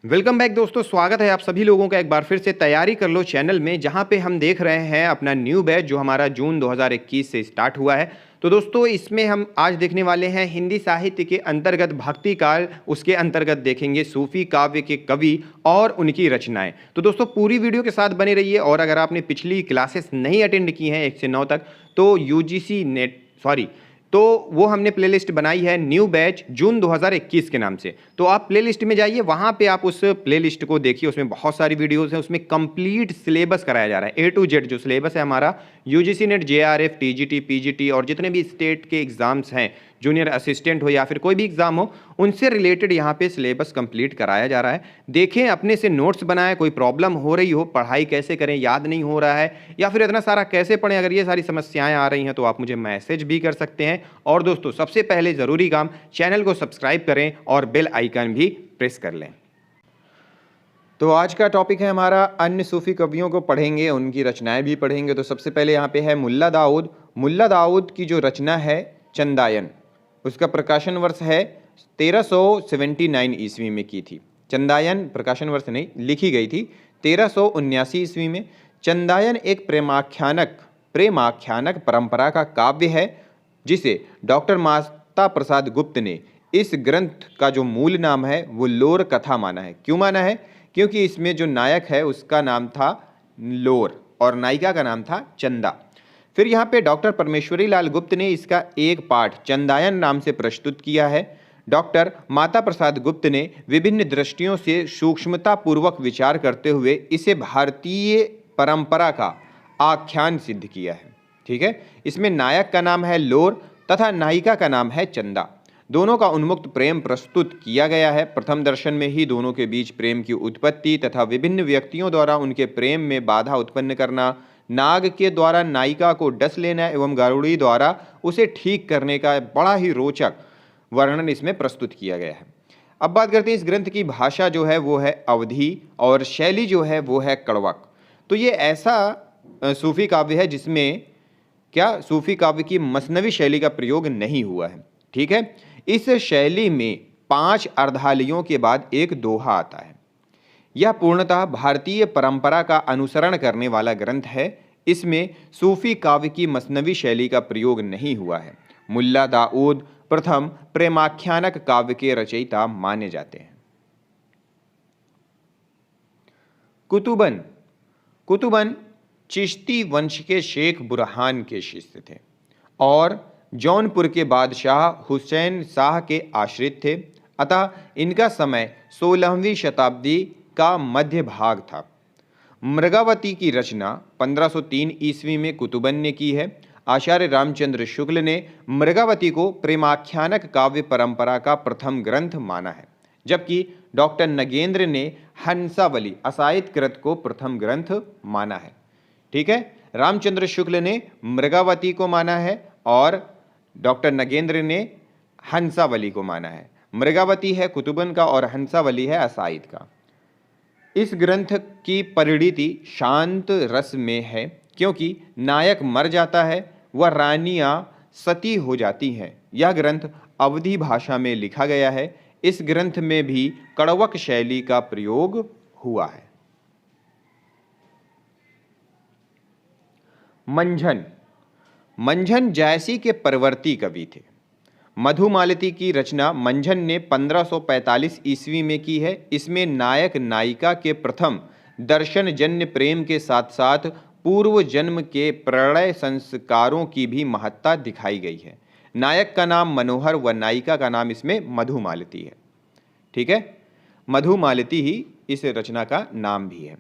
Welcome back दोस्तों, स्वागत है आप सभी लोगों का एक बार फिर से तैयारी कर लो चैनल में, जहां पे हम देख रहे हैं अपना न्यू बैच जो हमारा जून 2021 से स्टार्ट हुआ है। तो दोस्तों इसमें हम आज देखने वाले हैं हिंदी साहित्य के अंतर्गत भक्ति काल, उसके अंतर्गत देखेंगे सूफी काव्य के कवि और उनकी रचनाएं। तो दोस्तों पूरी वीडियो के साथ बने रहिए। और अगर आपने पिछली क्लासेस नहीं अटेंड की हैं 1 से 9 तक, तो यूजीसी नेट तो वो हमने प्लेलिस्ट बनाई है न्यू बैच जून 2021 के नाम से। तो आप प्लेलिस्ट में जाइए, वहाँ पे आप उस प्लेलिस्ट को देखिए, उसमें बहुत सारी वीडियोस हैं। उसमें कंप्लीट सिलेबस कराया जा रहा है, A to Z जो सिलेबस है हमारा UGC net, JRF, TGT, PGT और जितने भी स्टेट के एग्जाम्स हैं, जूनियर असिस्टेंट हो या फिर कोई भी एग्जाम हो, उनसे रिलेटेड यहाँ पे सिलेबस कंप्लीट कराया जा रहा है। देखें, अपने से नोट्स बनाएं। कोई प्रॉब्लम हो रही हो, पढ़ाई कैसे करें, याद नहीं हो रहा है या फिर इतना सारा कैसे पढ़ें, अगर ये सारी समस्याएं आ रही हैं तो आप मुझे मैसेज भी कर सकते हैं। और दोस्तों सबसे पहले ज़रूरी काम, चैनल को सब्सक्राइब करें और बेल आइकन भी प्रेस कर लें। तो आज का टॉपिक है हमारा अन्य सूफी कवियों को पढ़ेंगे, उनकी रचनाएं भी पढ़ेंगे। तो सबसे पहले यहाँ पे है मुल्ला दाऊद। मुल्ला दाऊद की जो रचना है चंदायन, उसका प्रकाशन वर्ष है 1379 ईस्वी में की थी। चंदायन प्रकाशन वर्ष नहीं, लिखी गई थी 1379 ईस्वी में। चंदायन एक प्रेमाख्यानक परंपरा का काव्य है, जिसे डॉक्टर माता प्रसाद गुप्त ने इस ग्रंथ का जो मूल नाम है वो लोर कथा माना है। क्यों माना है? क्योंकि इसमें जो नायक है उसका नाम था लोर और नायिका का नाम था चंदा। फिर यहाँ पे डॉक्टर परमेश्वरी लाल गुप्त ने इसका एक पाठ चंदायन नाम से प्रस्तुत किया है। डॉक्टर माता प्रसाद गुप्त ने विभिन्न दृष्टियों से सूक्ष्मतापूर्वक विचार करते हुए इसे भारतीय परंपरा का आख्यान सिद्ध किया है। ठीक है, इसमें नायक का नाम है लोर तथा नायिका का नाम है चंदा। दोनों का उन्मुक्त प्रेम प्रस्तुत किया गया है। प्रथम दर्शन में ही दोनों के बीच प्रेम की उत्पत्ति तथा विभिन्न व्यक्तियों द्वारा उनके प्रेम में बाधा उत्पन्न करना, नाग के द्वारा नायिका को डस लेना एवं गरुड़ी द्वारा उसे ठीक करने का बड़ा ही रोचक वर्णन इसमें प्रस्तुत किया गया है। अब बात करते हैं इस ग्रंथ की भाषा जो है वो है अवधी और शैली जो है वो है कड़वक। तो ये ऐसा सूफी काव्य है जिसमें सूफी काव्य की मसनवी शैली का प्रयोग नहीं हुआ है। ठीक है, इस शैली में 5 अर्धालियों के बाद एक दोहा आता है। यह पूर्णतः भारतीय परंपरा का अनुसरण करने वाला ग्रंथ है। इसमें सूफी काव्य की मसनवी शैली का प्रयोग नहीं हुआ है। मुल्ला दाऊद प्रथम प्रेमाख्यानक काव्य के रचयिता माने जाते हैं। कुतुबन चिश्ती वंश के शेख बुरहान के शिष्य थे और जौनपुर के बादशाह हुसैन शाह के आश्रित थे। अतः इनका समय 16वीं शताब्दी का मध्य भाग था। मृगावती की रचना 1503 ईस्वी में कुतुबन ने की है। आचार्य रामचंद्र शुक्ल ने मृगावती को प्रेमाख्यानक काव्य परंपरा का प्रथम ग्रंथ माना है, जबकि डॉक्टर नगेंद्र ने हंसावली असायित कृत को प्रथम ग्रंथ माना है। ठीक है, रामचंद्र शुक्ल ने मृगावती को माना है और डॉक्टर नगेंद्र ने हंसावली को माना है। मृगावती है कुतुबन का और हंसावली है असायित का। इस ग्रंथ की परिणति शांत रस में है, क्योंकि नायक मर जाता है, वह रानियां सती हो जाती हैं। यह ग्रंथ अवधी भाषा में लिखा गया है। इस ग्रंथ में भी कड़वक शैली का प्रयोग हुआ है। मंझन जायसी के परवर्ती कवि थे। मधुमालती की रचना मंझन ने 1545 ईस्वी में की है। इसमें नायक नायिका के प्रथम दर्शन जन्य प्रेम के साथ साथ पूर्व जन्म के प्रणय संस्कारों की भी महत्ता दिखाई गई है। नायक का नाम मनोहर व नायिका का नाम इसमें मधुमालती है। ठीक है, मधुमालती ही इस रचना का नाम भी है।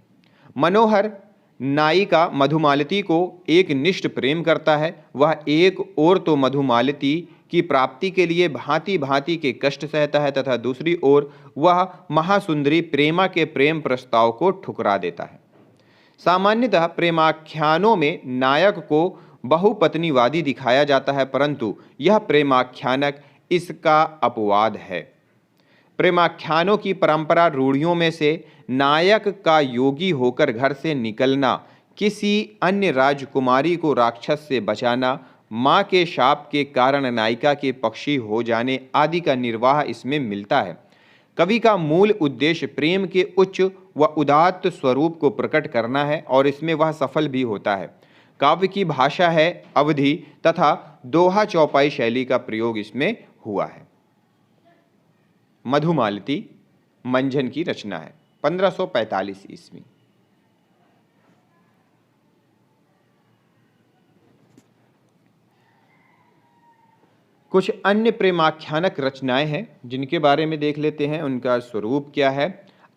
मनोहर नायिका मधुमालती को एक निष्ठ प्रेम करता है। वह एक ओर तो मधुमालती की प्राप्ति के लिए भांति भांति के कष्ट सहता है तथा दूसरी ओर वह महासुंदरी प्रेमा के प्रेम प्रस्ताव को ठुकरा देता है। सामान्यतः प्रेमाख्यानों में नायक को बहुपत्नीवादी दिखाया जाता है, परंतु यह प्रेमाख्यानक इसका अपवाद है। प्रेमाख्यानों की परंपरा रूढ़ियों में से नायक का योगी होकर घर से निकलना, किसी अन्य राजकुमारी को राक्षस से बचाना, माँ के शाप के कारण नायिका के पक्षी हो जाने आदि का निर्वाह इसमें मिलता है। कवि का मूल उद्देश्य प्रेम के उच्च व उदात्त स्वरूप को प्रकट करना है और इसमें वह सफल भी होता है। काव्य की भाषा है अवधि तथा दोहा चौपाई शैली का प्रयोग इसमें हुआ है। मधुमालती मंझन की रचना है 1545 ईस्वी। कुछ अन्य प्रेमाख्यानक रचनाएं हैं जिनके बारे में देख लेते हैं, उनका स्वरूप क्या है।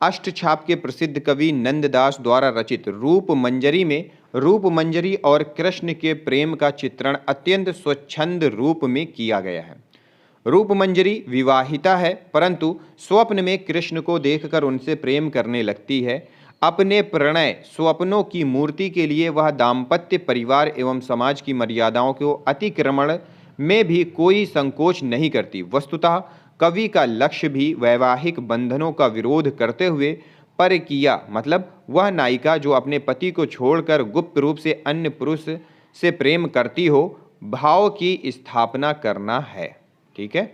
अष्टछाप के प्रसिद्ध कवि नंददास द्वारा रचित रूप मंजरी में रूप मंजरी और कृष्ण के प्रेम का चित्रण अत्यंत स्वच्छंद रूप में किया गया है। रूप मंजरी विवाहिता है, परंतु स्वप्न में कृष्ण को देखकर उनसे प्रेम करने लगती है। अपने प्रणय स्वप्नों की मूर्ति के लिए वह दाम्पत्य, परिवार एवं समाज की मर्यादाओं को अतिक्रमण में भी कोई संकोच नहीं करती। वस्तुतः कवि का लक्ष्य भी वैवाहिक बंधनों का विरोध करते हुए परकीया मतलब वह नायिका जो अपने पति को छोड़कर गुप्त रूप से अन्य पुरुष से प्रेम करती हो, भाव की स्थापना करना है। ठीक है।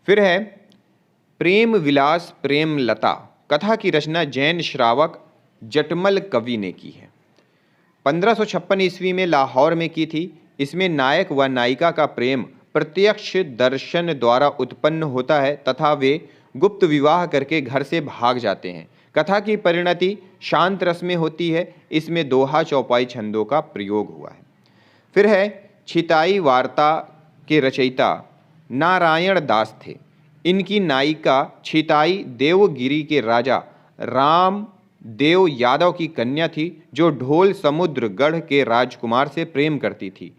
फिर है प्रेम विलास प्रेमलता, कथा की रचना जैन श्रावक जटमल कवि ने की है। 1556 ईस्वी में लाहौर में की थी। इसमें नायक व नायिका का प्रेम प्रत्यक्ष दर्शन द्वारा उत्पन्न होता है तथा वे गुप्त विवाह करके घर से भाग जाते हैं। कथा की परिणति शांत रस में होती है। इसमें दोहा चौपाई छंदों का प्रयोग हुआ है। फिर है छिताई वार्ता के रचयिता नारायण दास थे। इनकी नायिका छिताई देवगिरी के राजा राम देव यादव की कन्या थी जो ढोल समुद्रगढ़ के राजकुमार से प्रेम करती थी।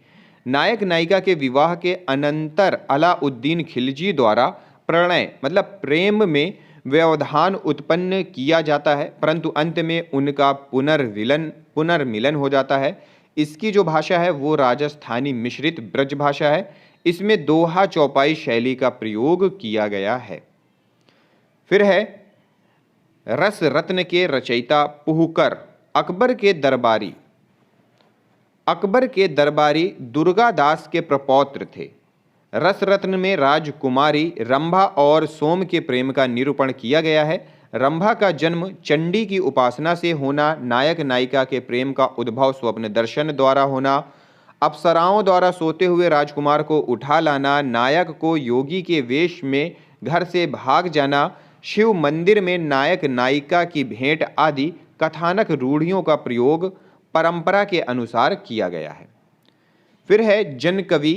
नायक नायिका के विवाह के अनंतर अलाउद्दीन खिलजी द्वारा प्रणय मतलब प्रेम में व्यवधान उत्पन्न किया जाता है, परंतु अंत में उनका पुनर्मिलन हो जाता है। इसकी जो भाषा है वो राजस्थानी मिश्रित ब्रज भाषा है। इसमें दोहा चौपाई शैली का प्रयोग किया गया है। फिर है रस रत्न के रचयिता पुहकर अकबर के दरबारी दुर्गादास के प्रपौत्र थे। रस रत्न में राजकुमारी रंभा और सोम के प्रेम का निरूपण किया गया है। रंभा का जन्म चंडी की उपासना से होना, नायक नायिका के प्रेम का उद्भव स्वप्न दर्शन द्वारा होना, अप्सराओं द्वारा सोते हुए राजकुमार को उठा लाना, नायक को योगी के वेश में घर से भाग जाना, शिव मंदिर में नायक नायिका की भेंट आदि कथानक रूढ़ियों का प्रयोग परंपरा के अनुसार किया गया है। फिर है जनकवि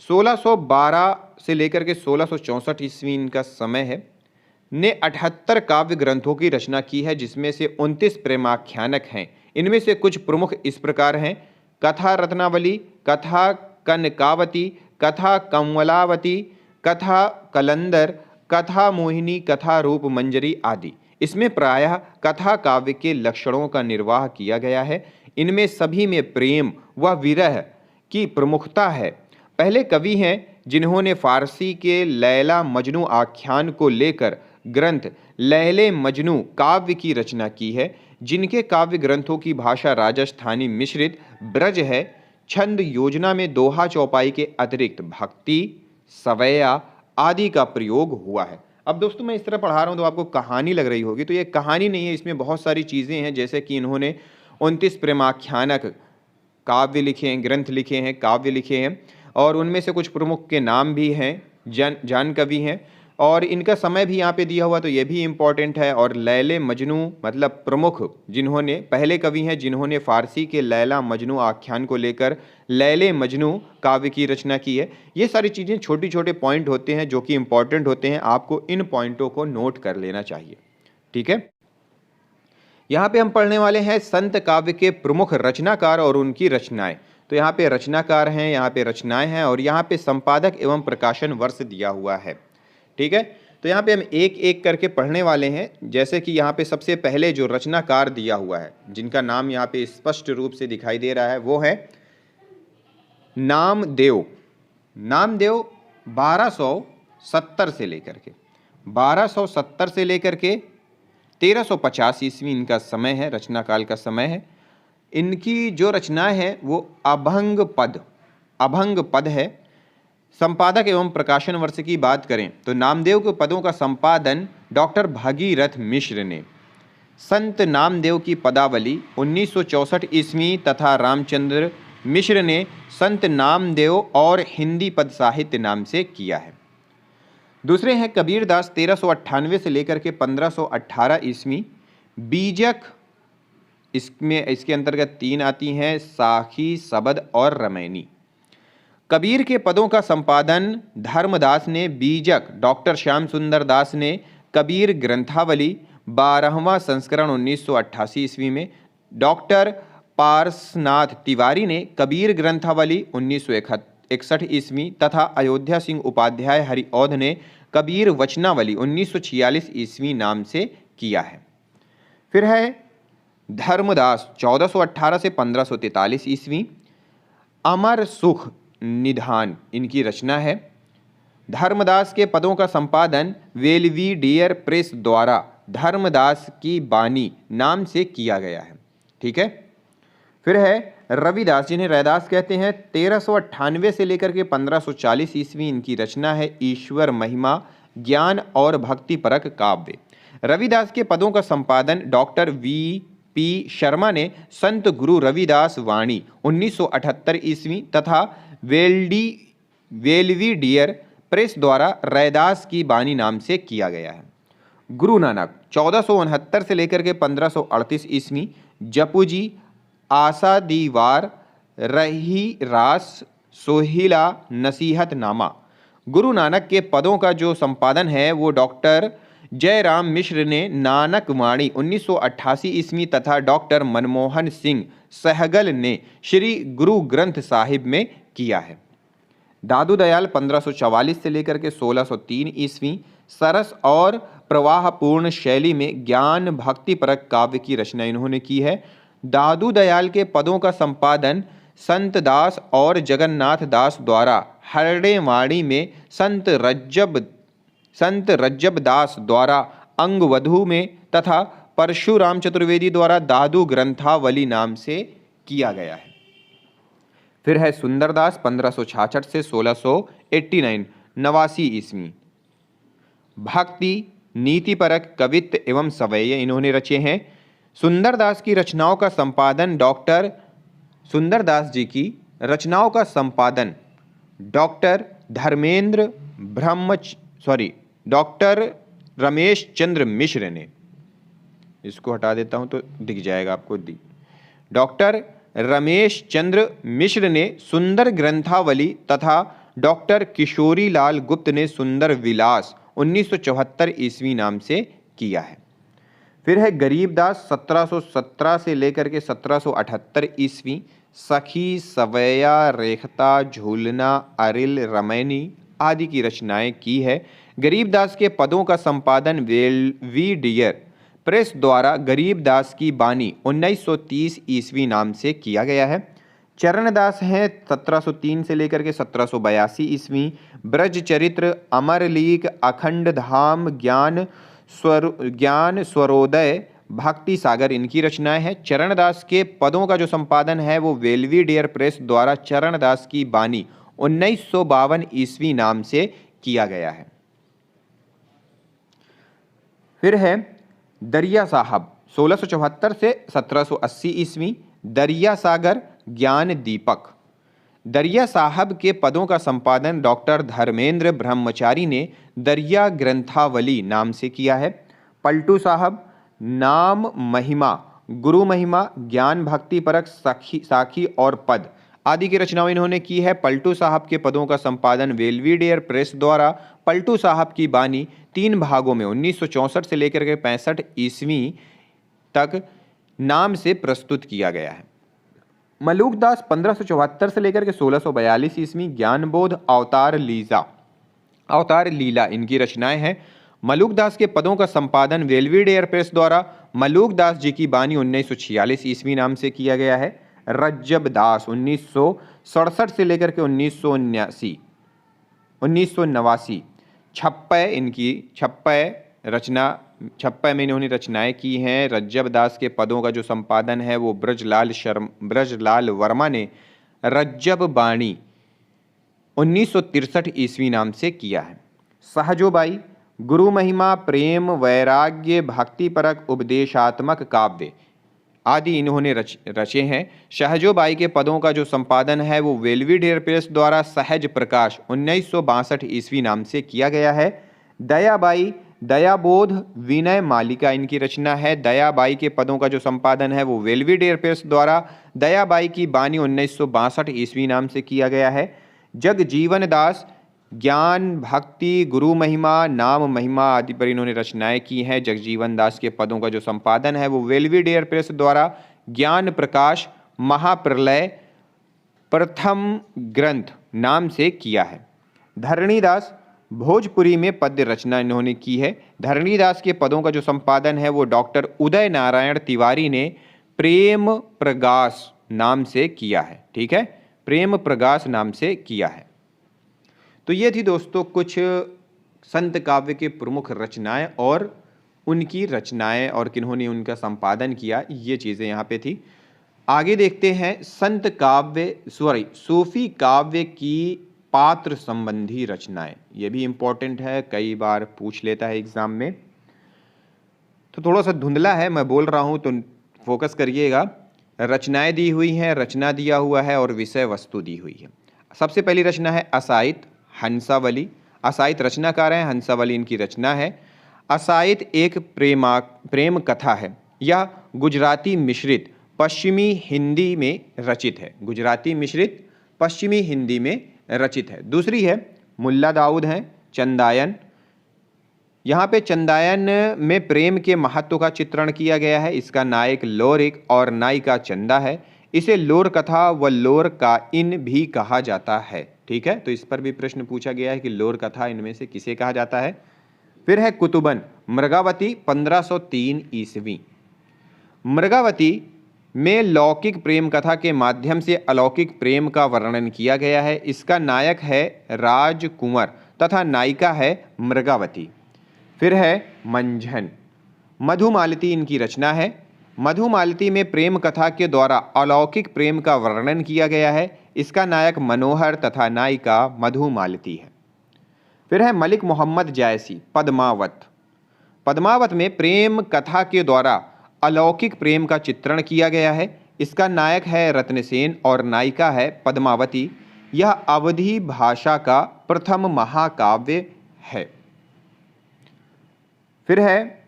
1612 से लेकर के 1664 ईस्वी इनका समय है, ने 78 काव्य ग्रंथों की रचना की है, जिसमें से 29 प्रेमाख्यानक हैं। इनमें से कुछ प्रमुख इस प्रकार हैं: कथा रत्नावली, कथा कनकावती, कथा कमलावती, कथा कलंदर, कथा मोहिनी, कथा रूप मंजरी आदि। इसमें प्रायः कथा काव्य के लक्षणों का निर्वाह किया गया है। इनमें सभी में प्रेम व विरह की प्रमुखता है। पहले कवि हैं जिन्होंने फारसी के लैला मजनू आख्यान को लेकर ग्रंथ लैले मजनू काव्य की रचना की है, जिनके काव्य ग्रंथों की भाषा राजस्थानी मिश्रित ब्रज है। छंद योजना में दोहा चौपाई के अतिरिक्त भक्ति, सवैया आदि का प्रयोग हुआ है। अब दोस्तों मैं इस तरह पढ़ा रहा हूँ तो आपको कहानी लग रही होगी, तो ये कहानी नहीं है, इसमें बहुत सारी चीज़ें हैं। जैसे कि इन्होंने 29 प्रेमाख्यानक काव्य लिखे हैं, ग्रंथ लिखे हैं, काव्य लिखे हैं, और उनमें से कुछ प्रमुख के नाम भी हैं, जान कवि हैं, और इनका समय भी यहाँ पे दिया हुआ, तो ये भी इम्पॉर्टेंट है। और लैले मजनू मतलब प्रमुख जिन्होंने पहले कवि हैं जिन्होंने फारसी के लैला मजनू आख्यान को लेकर लैले मजनू काव्य की रचना की है। ये सारी चीज़ें छोटे छोटे पॉइंट होते हैं जो कि इम्पॉर्टेंट होते हैं, आपको इन पॉइंटों को नोट कर लेना चाहिए। ठीक है। यहाँ पे हम पढ़ने वाले हैं संत काव्य के प्रमुख रचनाकार और उनकी रचनाएं। तो यहाँ पे रचनाकार हैं, यहाँ पे रचनाएं हैं, और यहाँ पे संपादक एवं प्रकाशन वर्ष दिया हुआ है। ठीक है। तो यहाँ पे हम एक एक करके पढ़ने वाले हैं। जैसे कि यहाँ पे सबसे पहले जो रचनाकार दिया हुआ है, जिनका नाम यहाँ पे स्पष्ट रूप से दिखाई दे रहा है, वो है नामदेव। नामदेव 1270 से लेकर के 1350 ईस्वी इनका समय है, रचना काल का समय है। इनकी जो रचनाएं हैं वो अभंग पद है। संपादक एवं प्रकाशन वर्ष की बात करें तो नामदेव के पदों का संपादन डॉक्टर भागीरथ मिश्र ने। संत नामदेव की पदावली 1964 ईस्वी तथा रामचंद्र मिश्र ने संत नामदेव और हिंदी पद साहित्य नाम से किया है। दूसरे हैं कबीरदास 1398 से लेकर के 1518 ईस्वी। बीजक, इसके अंतर्गत 3 आती हैं, साखी, सबद और रमैनी। कबीर के पदों का संपादन धर्मदास ने। बीजक डॉक्टर श्याम सुंदर दास ने। कबीर ग्रंथावली 12वां संस्करण 1988 ईस्वी में डॉक्टर पारसनाथ तिवारी ने। कबीर ग्रंथावली 1961 ईस्वी तथा अयोध्या सिंह उपाध्याय हरिऔध ने कबीर वचनावली 1946 ईस्वी नाम से किया है। फिर है धर्मदास 1418 से 1543 ईस्वी। अमर सुख निधान इनकी रचना है। धर्मदास के पदों का संपादन वेलवीडियर प्रेस द्वारा धर्मदास की बानी नाम से किया गया है। ठीक है। फिर है रविदास, जिन्हें रैदास कहते हैं। 1398 से लेकर के 1540 ईस्वी इनकी रचना है ईश्वर महिमा, ज्ञान और भक्ति परक काव्य। रविदास के पदों का संपादन डॉक्टर V.P. शर्मा ने। संत गुरु रविदास वाणी 1978 ईस्वी तथा वेलवीडियर प्रेस द्वारा रैदास की बानी नाम से किया गया है। गुरु नानक 1469 से लेकर के 1538 ईस्वी। जपुजी, आशा दीवार, रही रास, सोहिला, नसीहत नामा। गुरु नानक के पदों का जो संपादन है वो डॉक्टर जयराम मिश्र ने। नानक वाणी 1988 ईस्वी तथा डॉक्टर मनमोहन सिंह सहगल ने श्री गुरु ग्रंथ साहिब में किया है। दादू दयाल 1544 से लेकर के 1603 ईस्वी सरस और प्रवाहपूर्ण शैली में ज्ञान भक्ति परक काव्य की रचना इन्होंने की है। दादू दयाल के पदों का संपादन संत दास और जगन्नाथ दास द्वारा हरड़ेवाणी में, संत रज्जब दास द्वारा अंगवधु में तथा परशुराम चतुर्वेदी द्वारा दादू ग्रंथावली नाम से किया गया है। फिर है सुंदरदास 1566 से 1689 89 ईस्वी। भक्ति, नीतिपरक कवित्व एवं सवैये इन्होंने रचे हैं। सुंदरदास की रचनाओं का संपादन डॉक्टर डॉक्टर रमेश चंद्र मिश्र ने। इसको हटा देता हूं तो दिख जाएगा आपको। डॉक्टर रमेश चंद्र मिश्र ने सुंदर ग्रंथावली तथा डॉक्टर किशोरी लाल गुप्त ने सुंदर विलास 1974 ईस्वी नाम से किया है। फिर है गरीबदास 1717 से लेकर के 1778 ईस्वी। सखी, सवैया, रेखता, झूलना, अरिल, रमैनी आदि की रचनाएं की है। गरीबदास के पदों का संपादन वेलवीडियर प्रेस द्वारा गरीबदास की बानी 1930 ईस्वी नाम से किया गया है। चरणदास हैं 1703 से लेकर के 1782 ईस्वी। ब्रज चरित्र, अमरलीक, अखंड धाम, ज्ञान स्वरोदय, भक्ति सागर इनकी रचनाएं हैं। चरणदास के पदों का जो संपादन है वो वेलवीडियर प्रेस द्वारा चरणदास की बानी 1952 ईस्वी नाम से किया गया है। फिर है दरिया साहब 1674 से 1780 ईस्वी। दरिया सागर, ज्ञान दीपक। दरिया साहब के पदों का संपादन डॉक्टर धर्मेंद्र ब्रह्मचारी ने दरिया ग्रंथावली नाम से किया है। पलटू साहब नाम महिमा, गुरु महिमा, ज्ञान भक्ति परक, साखी और पद आदि की रचनाएं इन्होंने की है। पलटू साहब के पदों का संपादन वेलवीडियर प्रेस द्वारा पलटू साहब की बानी 3 भागों में 1964 से लेकर के 65 ईस्वी तक नाम से प्रस्तुत किया गया है। मलूकदास 1574 से लेकर के 1642 ईस्वी। ज्ञानबोध, अवतार लीला इनकी रचनाएं हैं। मलूकदास के पदों का संपादन वेलवीडियर प्रेस द्वारा मलूकदास जी की बानी 1946 ईस्वी नाम से किया गया है। रज्जब दास 1967 से लेकर के 1989। छप्पय में इन्होंने रचनाएं की हैं। रज्जब दास के पदों का जो संपादन है वो ब्रजलाल वर्मा ने रज्जब बाणी 1963 ईस्वी नाम से किया है। सहजोबाई गुरु महिमा, प्रेम, वैराग्य, भक्तिपरक, उपदेशात्मक काव्य आदि इन्होंने रचे हैं। सहजोबाई के पदों का जो संपादन है वो बेल्वेडेयर प्रेस द्वारा सहज प्रकाश 1962 ईस्वी नाम से किया गया है। दयाबाई दयाबोध विनय मालिका इनकी रचना है। दयाबाई के पदों का जो संपादन है वो बेल्वेडेयर प्रेस द्वारा दयाबाई की बानी 1962 ईस्वी नाम से किया गया है। जगजीवन दास ज्ञान, भक्ति, गुरु महिमा, नाम महिमा आदि पर इन्होंने रचनाएं की हैं। जगजीवन दास के पदों का जो संपादन है वो बेल्वेडेयर प्रेस द्वारा ज्ञान प्रकाश महाप्रलय प्रथम ग्रंथ नाम से किया है। धरणीदास भोजपुरी में पद्य रचना इन्होंने की है। धरणीदास के पदों का जो संपादन है वो डॉक्टर उदय नारायण तिवारी ने प्रेम प्रगास नाम से किया है। ठीक है, प्रेम प्रगास नाम से किया है। तो ये थी दोस्तों कुछ संत काव्य के प्रमुख रचनाएं और उनकी रचनाएं और किन्होंने उनका संपादन किया, ये चीज़ें यहाँ पे थी। आगे देखते हैं संत काव्य सूफी काव्य की पात्र संबंधी रचनाएं। ये भी इम्पोर्टेंट है, कई बार पूछ लेता है एग्जाम में, तो थोड़ा सा धुंधला है मैं बोल रहा हूँ तो फोकस करिएगा। रचनाएं दी हुई हैं, रचना दिया हुआ है और विषय वस्तु दी हुई है। सबसे पहली रचना है असाइत हंसावली। असाइत रचनाकार हैं, हंसावली इनकी रचना है। असाइत एक प्रेम कथा है। यह गुजराती मिश्रित पश्चिमी हिंदी में रचित है। गुजराती मिश्रित पश्चिमी हिंदी में रचित है। दूसरी है मुल्ला दाऊद हैं चंदायन। यहाँ पे चंदायन में प्रेम के महत्व का चित्रण किया गया है। इसका नायक लोरिक और नायिका चंदा है। इसे लोर कथा व लोर का इन भी कहा जाता है। ठीक है, तो इस पर भी प्रश्न पूछा गया है कि लोर कथा इनमें से किसे कहा जाता है। फिर है कुतुबन मृगावती 1503 ईस्वी। मृगावती में लौकिक प्रेम कथा के माध्यम से अलौकिक प्रेम का वर्णन किया गया है। इसका नायक है राजकुंवर तथा नायिका है मृगावती। फिर है मंझन। मधुमालती इनकी रचना है। मधुमालती में प्रेम कथा के द्वारा अलौकिक प्रेम का वर्णन किया गया है। इसका नायक मनोहर तथा नायिका मधुमालती है। फिर है मलिक मोहम्मद जायसी पद्मावत। पद्मावत में प्रेम कथा के द्वारा अलौकिक प्रेम का चित्रण किया गया है। इसका नायक है रत्नसेन और नायिका है पद्मावती। यह अवधी भाषा का प्रथम महाकाव्य है। फिर है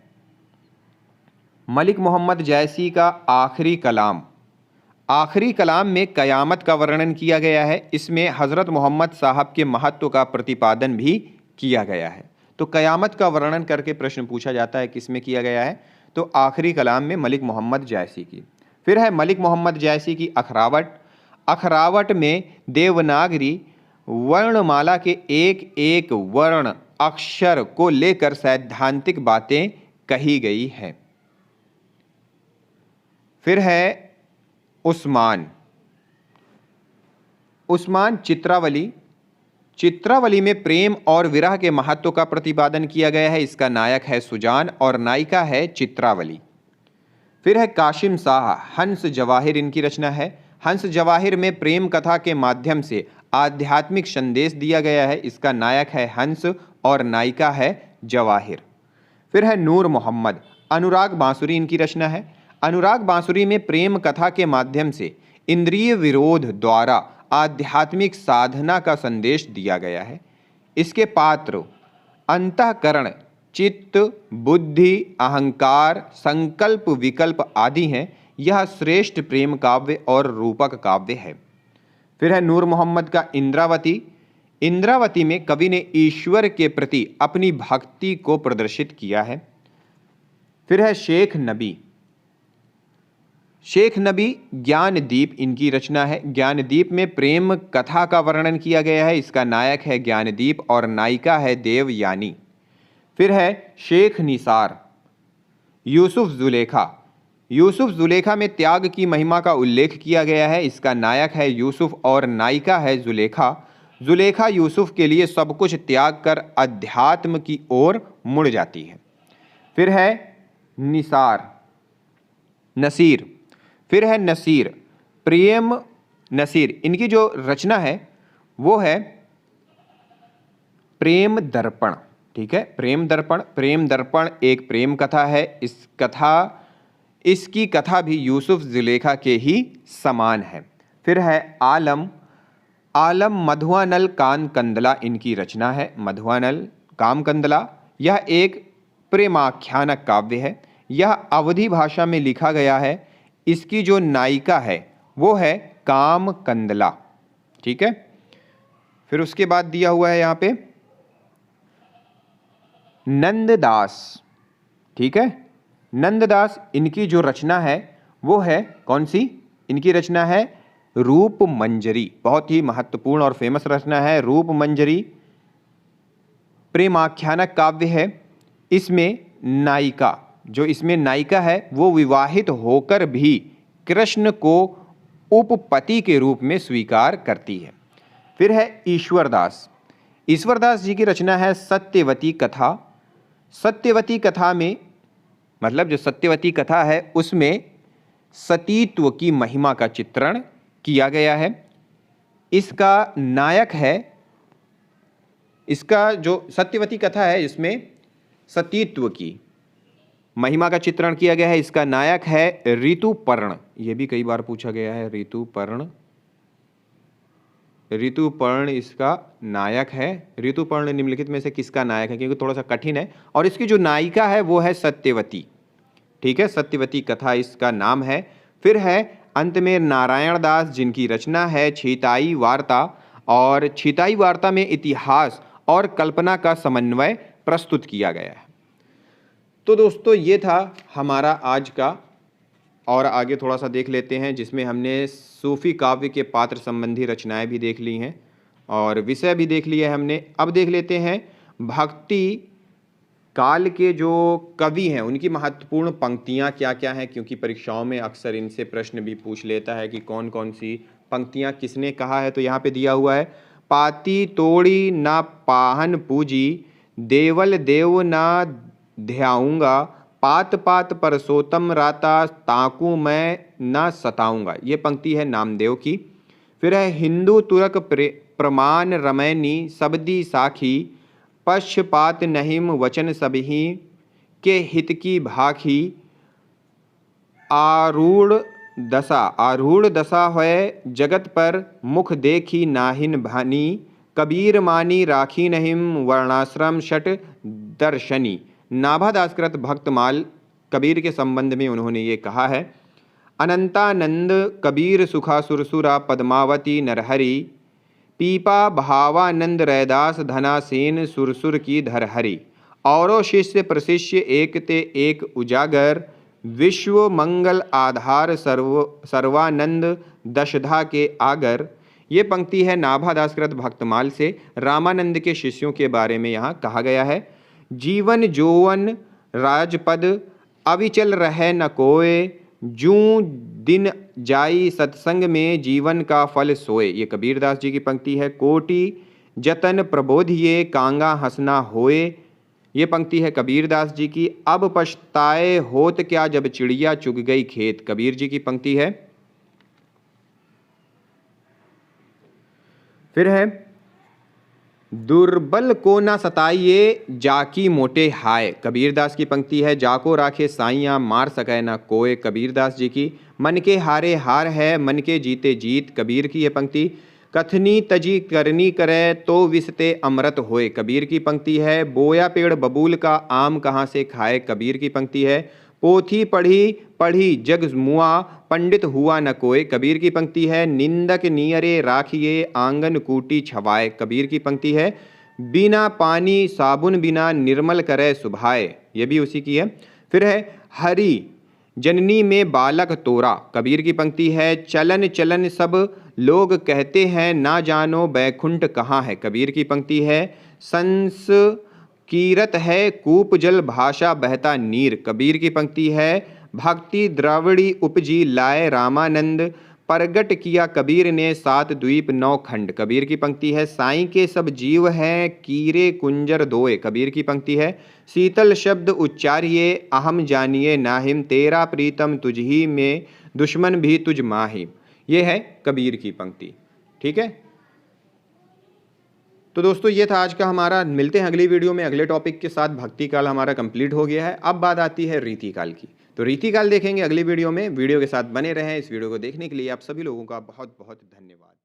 मलिक मोहम्मद जायसी का आखिरी कलाम। आखिरी कलाम में कयामत का वर्णन किया गया है। इसमें हज़रत मोहम्मद साहब के महत्व का प्रतिपादन भी किया गया है। तो कयामत का वर्णन करके प्रश्न पूछा जाता है किसमें किया गया है, तो आखिरी कलाम में मलिक मोहम्मद जायसी की। फिर है मलिक मोहम्मद जायसी की अखरावट। अखरावट में देवनागरी वर्णमाला के एक एक वर्ण अक्षर को लेकर सैद्धांतिक बातें कही गई हैं। फिर है उस्मान। उस्मान चित्रावली। चित्रावली में प्रेम और विरह के महत्व का प्रतिपादन किया गया है। इसका नायक है सुजान और नायिका है चित्रावली। फिर है काशिम शाह। हंस जवाहिर इनकी रचना है। हंस जवाहिर में प्रेम कथा के माध्यम से आध्यात्मिक संदेश दिया गया है। इसका नायक है हंस और नायिका है जवाहिर। फिर है नूर मोहम्मद। अनुराग बांसुरी इनकी रचना है। अनुराग बांसुरी में प्रेम कथा के माध्यम से इंद्रिय विरोध द्वारा आध्यात्मिक साधना का संदेश दिया गया है। इसके पात्र अंतःकरण, चित्त, बुद्धि, अहंकार, संकल्प, विकल्प आदि हैं। यह श्रेष्ठ प्रेम काव्य और रूपक काव्य है। फिर है नूर मोहम्मद का इंद्रावती। इंद्रावती में कवि ने ईश्वर के प्रति अपनी भक्ति को प्रदर्शित किया है। फिर है शेख नबी। शेख नबी ज्ञानदीप इनकी रचना है। ज्ञानदीप में प्रेम कथा का वर्णन किया गया है। इसका नायक है ज्ञानदीप और नायिका है देवयानी। फिर है शेख निसार। यूसुफ जुलेखा। यूसुफ जुलेखा में त्याग की महिमा का उल्लेख किया गया है। इसका नायक है यूसुफ और नायिका है जुलेखा। जुलेखा यूसुफ के लिए सब कुछ त्याग कर अध्यात्म की ओर मुड़ जाती है। फिर है नसीर। फिर है नसीर। प्रेम नसीर इनकी जो रचना है वो है प्रेम दर्पण। ठीक है, प्रेम दर्पण। प्रेम दर्पण एक प्रेम कथा है। इसकी कथा भी यूसुफ जुलेखा के ही समान है। फिर है आलम। आलम मधुआनल कान कंदला इनकी रचना है। मधुआनल काम कंदला यह एक प्रेमाख्यानक काव्य है। यह अवधी भाषा में लिखा गया है। इसकी जो नायिका है वो है काम कंदला। ठीक है, फिर उसके बाद दिया हुआ है यहाँ पे नंददास। ठीक है, नंददास इनकी जो रचना है वो है कौन सी? इनकी रचना है रूप मंजरी। बहुत ही महत्वपूर्ण और फेमस रचना है रूप मंजरी। प्रेमाख्यानक काव्य है। इसमें नायिका है वो विवाहित होकर भी कृष्ण को उपपति के रूप में स्वीकार करती है। फिर है ईश्वरदास। ईश्वरदास जी की रचना है सत्यवती कथा। सत्यवती कथा में मतलब जो सत्यवती कथा है उसमें सतीत्व की महिमा का चित्रण किया गया है। इसका नायक है, इसका जो सत्यवती कथा है इसमें सतीत्व की महिमा का चित्रण किया गया है। इसका नायक है ऋतुपर्ण। ये भी कई बार पूछा गया है, ऋतुपर्ण। ऋतुपर्ण इसका नायक है। ऋतुपर्ण निम्नलिखित में से किसका नायक है? क्योंकि थोड़ा सा कठिन है। और इसकी जो नायिका है वो है सत्यवती। ठीक है, सत्यवती कथा इसका नाम है। फिर है अंत में नारायण दास जिनकी रचना है छिताई वार्ता। और छिताई वार्ता में इतिहास और कल्पना का समन्वय प्रस्तुत किया गया है। तो दोस्तों ये था हमारा आज का, और आगे थोड़ा सा देख लेते हैं जिसमें हमने सूफी काव्य के पात्र संबंधी रचनाएं भी देख ली हैं और विषय भी देख लिया है हमने। अब देख लेते हैं भक्ति काल के जो कवि हैं उनकी महत्वपूर्ण पंक्तियां क्या क्या हैं, क्योंकि परीक्षाओं में अक्सर इनसे प्रश्न भी पूछ लेता है कि कौन कौन सी पंक्तियां किसने कहा है। तो यहाँ पे दिया हुआ है पाती तोड़ी ना पाहन पूजी, देवल देव ना ध्याऊंगा, पात पात परसोत्तम राता, ताकू मैं न सताऊंगा। ये पंक्ति है नामदेव की। फिर है हिंदू तुरक प्रमाण रमैनी सबदी साखी, पक्षपात नहिम वचन सबही के हित की भाखी, आरूढ़ दशा है जगत पर, मुख देखी नाहिन भानी, कबीर मानी राखी नहिम वर्णाश्रम शट दर्शनी। नाभा दासकृत भक्तमाल कबीर के संबंध में उन्होंने ये कहा है, अनंतानंद कबीर सुखा सुरसुरा पद्मावती नरहरि, पीपा भावानंद रैदास धना सेन सुरसुर की धरहरि, औरो शिष्य प्रशिष्य एक ते एक उजागर, विश्व मंगल आधार सर्वानंद दशधा के आगर। ये पंक्ति है नाभा दासकृत भक्तमाल से। रामानंद के शिष्यों के बारे में यहाँ कहा गया है, जीवन जोवन राजपद अविचल रहे न कोय, जूं दिन जाई सत्संग में जीवन का फल सोए। ये कबीरदास जी की पंक्ति है। कोटि जतन प्रबोधिए कांगा हंसना होए। ये पंक्ति है कबीरदास जी की। अब पछताए होत क्या जब चिड़िया चुग गई खेत। कबीर जी की पंक्ति है। फिर है दुर्बल को ना सताइए जाकी मोटे हाय। कबीरदास की पंक्ति है। जाको राखे साइयाँ मार सके ना कोय। कबीरदास जी की। मन के हारे हार है मन के जीते जीत। कबीर की यह पंक्ति। कथनी तजी करनी करे तो विसते अमृत होए। कबीर की पंक्ति है। बोया पेड़ बबूल का आम कहाँ से खाए। कबीर की पंक्ति है। पोथी पढ़ी पढ़ी जग मुआ पंडित हुआ न कोय। कबीर की पंक्ति है। निंदक नियरे राखिए आंगन कूटी छवाए। कबीर की पंक्ति है। बिना पानी साबुन बिना निर्मल करे सुभाए। ये भी उसी की है। फिर है हरि जननी में बालक तोरा। कबीर की पंक्ति है। चलन चलन सब लोग कहते हैं ना जानो बैकुंठ कहाँ है। कबीर की पंक्ति है। संस कीरत है कूप जल भाषा बहता नीर। कबीर की पंक्ति है। भक्ति द्रावड़ी उपजी लाए रामानंद, प्रगट किया कबीर ने 7 द्वीप 9 खंड। कबीर की पंक्ति है। साईं के सब जीव हैं कीरे कुंजर दोए। कबीर की पंक्ति है। शीतल शब्द उच्चारिये अहम जानिए नाहिम, तेरा प्रीतम तुझही में दुश्मन भी तुझ माहिम। ये है कबीर की पंक्ति। ठीक है। तो दोस्तों ये था आज का हमारा, मिलते हैं अगली वीडियो में अगले टॉपिक के साथ। भक्ति काल हमारा कंप्लीट हो गया है, अब बात आती है रीति काल की। तो रीति काल देखेंगे अगली वीडियो में। वीडियो के साथ बने रहें। इस वीडियो को देखने के लिए आप सभी लोगों का बहुत बहुत धन्यवाद।